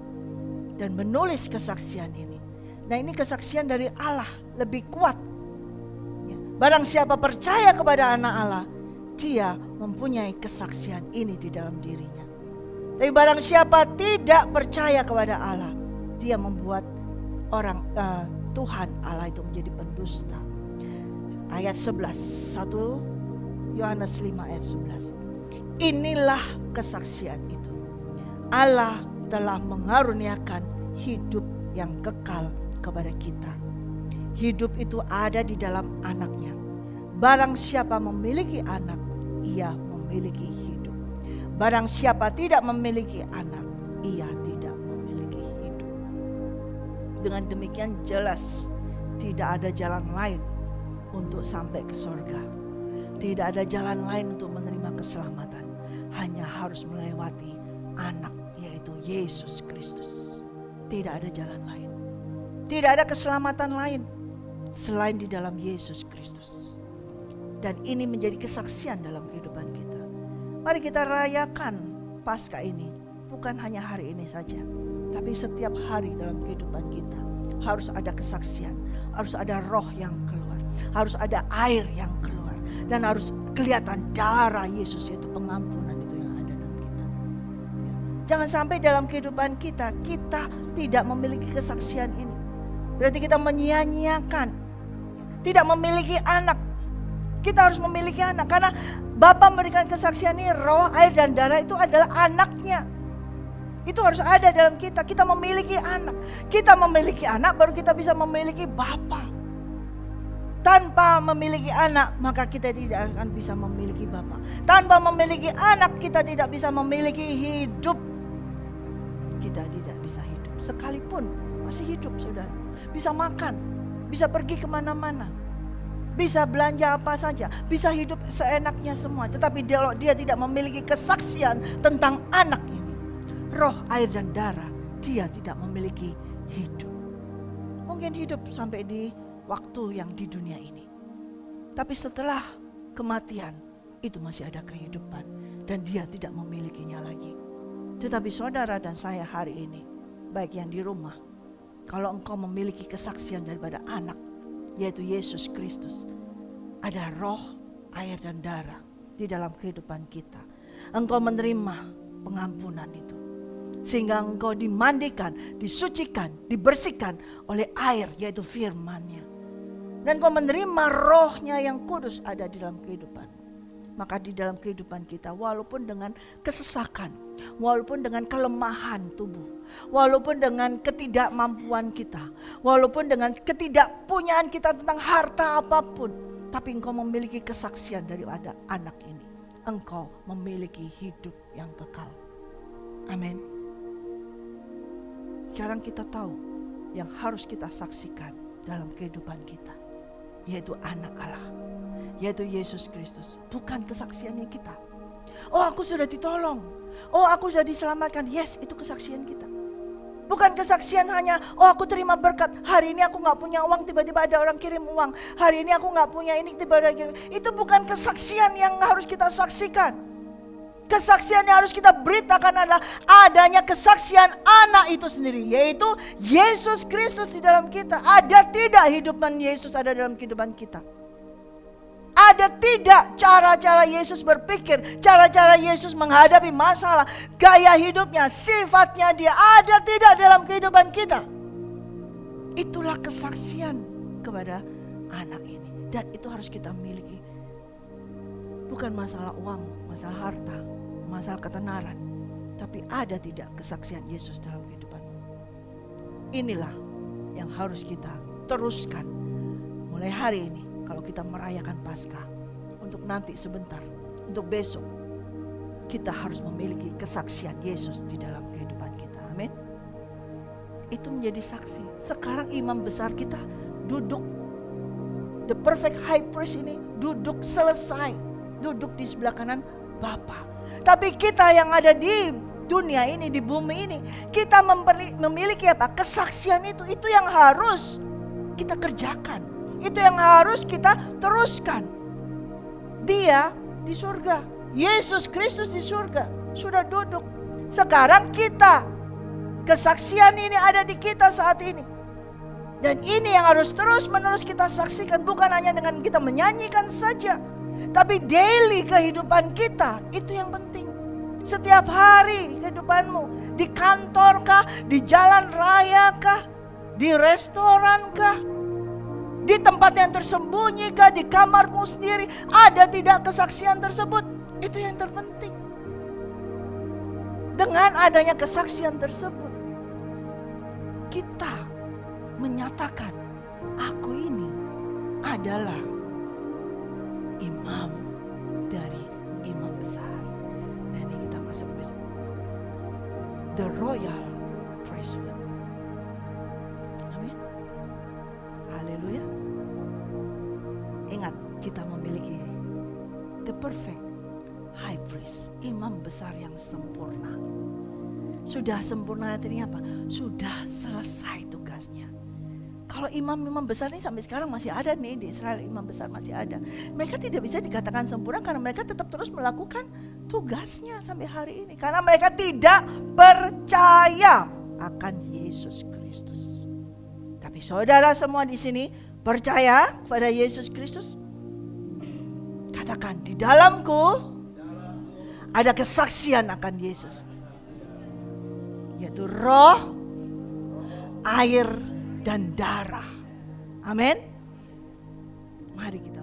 dan menulis kesaksian ini. Nah, ini kesaksian dari Allah lebih kuat. Barang siapa percaya kepada anak Allah, dia mempunyai kesaksian ini di dalam dirinya. Tapi barang siapa tidak percaya kepada Allah, dia membuat Tuhan Allah itu menjadi pendusta. Ayat 11, 1 Yohanes 5 ayat 11. Inilah kesaksian itu. Allah telah mengaruniakan hidup yang kekal kepada kita. Hidup itu ada di dalam anaknya. Barang siapa memiliki anak, ia memiliki hidup. Barang siapa tidak memiliki anak, ia tidak memiliki hidup. Dengan demikian jelas tidak ada jalan lain untuk sampai ke surga. Tidak ada jalan lain untuk menerima keselamatan. Hanya harus melewati anak, yaitu Yesus Kristus. Tidak ada jalan lain. Tidak ada keselamatan lain selain di dalam Yesus Kristus. Dan ini menjadi kesaksian dalam kehidupan kita. Mari kita rayakan Paskah ini. Bukan hanya hari ini saja, tapi setiap hari dalam kehidupan kita. Harus ada kesaksian. Harus ada roh yang keluar. Harus ada air yang keluar. Dan harus kelihatan darah Yesus, yaitu pengampunan itu yang ada dalam kita. Jangan sampai dalam kehidupan kita, kita tidak memiliki kesaksian ini. Berarti kita menyia-nyiakan. Tidak memiliki anak. Kita harus memiliki anak. Karena Bapa memberikan kesaksian ini, roh, air, dan darah itu adalah anaknya. Itu harus ada dalam kita. Kita memiliki anak. Kita memiliki anak baru kita bisa memiliki Bapa. Tanpa memiliki anak, maka kita tidak akan bisa memiliki Bapa. Tanpa memiliki anak, kita tidak bisa memiliki hidup. Kita tidak bisa hidup. Sekalipun masih hidup, saudara. Bisa makan, bisa pergi kemana-mana. Bisa belanja apa saja, bisa hidup seenaknya semua. Tetapi kalau dia tidak memiliki kesaksian tentang anak ini, roh, air, dan darah, dia tidak memiliki hidup. Mungkin hidup sampai di waktu yang di dunia ini. Tapi setelah kematian, itu masih ada kehidupan. Dan dia tidak memilikinya lagi. Tetapi saudara dan saya hari ini, baik yang di rumah, kalau engkau memiliki kesaksian daripada anak, yaitu Yesus Kristus, ada roh, air, dan darah di dalam kehidupan kita. Engkau menerima pengampunan itu, sehingga engkau dimandikan, disucikan, dibersihkan oleh air, yaitu firman-Nya. Dan engkau menerima rohnya yang kudus ada di dalam kehidupan. Maka di dalam kehidupan kita, walaupun dengan kesesakan, walaupun dengan kelemahan tubuh, walaupun dengan ketidakmampuan kita, walaupun dengan ketidakpunyaan kita tentang harta apapun, tapi engkau memiliki kesaksian daripada anak ini. Engkau memiliki hidup yang kekal. Amin. Sekarang kita tahu yang harus kita saksikan dalam kehidupan kita, yaitu anak Allah, yaitu Yesus Kristus. Bukan kesaksiannya kita. Oh, aku sudah ditolong. Oh, aku sudah diselamatkan. Yes, itu kesaksian kita. Bukan kesaksian hanya, oh aku terima berkat. Hari ini aku gak punya uang, tiba-tiba ada orang kirim uang. Hari ini aku gak punya ini, tiba-tiba kirim. Itu bukan kesaksian yang harus kita saksikan. Kesaksian yang harus kita beritakan adalah adanya kesaksian anak itu sendiri, yaitu Yesus Kristus di dalam kita. Ada tidak hidupan Yesus ada dalam kehidupan kita? Ada tidak cara-cara Yesus berpikir, cara-cara Yesus menghadapi masalah, gaya hidupnya, sifatnya dia ada tidak dalam kehidupan kita? Itulah kesaksian kepada anak ini. Dan itu harus kita miliki. Bukan masalah uang, masalah harta, masalah ketenaran. Tapi ada tidak kesaksian Yesus dalam kehidupanmu? Inilah yang harus kita teruskan mulai hari ini. Kalau kita merayakan Paskah, untuk nanti sebentar, untuk besok, kita harus memiliki kesaksian Yesus di dalam kehidupan kita. Amin. Itu menjadi saksi. Sekarang imam besar kita duduk, the perfect high priest ini duduk selesai. duduk di sebelah kanan Bapa. Tapi kita yang ada di dunia ini, di bumi ini, kita memiliki apa? Kesaksian itu yang harus kita kerjakan. Itu yang harus kita teruskan. Dia di surga, Yesus Kristus di surga, sudah duduk. Sekarang kita, kesaksian ini ada di kita saat ini. Dan ini yang harus terus-menerus kita saksikan. Bukan hanya dengan kita menyanyikan saja, tapi daily kehidupan kita, itu yang penting. Setiap hari kehidupanmu, di kantor kah, di jalan raya kah, di restoran kah, di tempat yang tersembunyi kah, di kamarmu sendiri, ada tidak kesaksian tersebut? Itu yang terpenting. Dengan adanya kesaksian tersebut, kita menyatakan, aku ini adalah imam dari imam besar. Nah, ini kita masuk besok. The Royal Priesthood. Amin. Haleluya. Ingat, kita memiliki the perfect high priest, imam besar yang sempurna. Sudah sempurna artinya apa? Sudah selesai tugasnya. Kalau imam-imam besar ini sampai sekarang masih ada nih di Israel, imam besar masih ada. Mereka tidak bisa dikatakan sempurna karena mereka tetap terus melakukan tugasnya sampai hari ini. Karena mereka tidak percaya akan Yesus Kristus. Tapi saudara semua di sini percaya pada Yesus Kristus? Katakan, di dalamku ada kesaksian akan Yesus. Yaitu roh, air, dan darah. Amin. Mari kita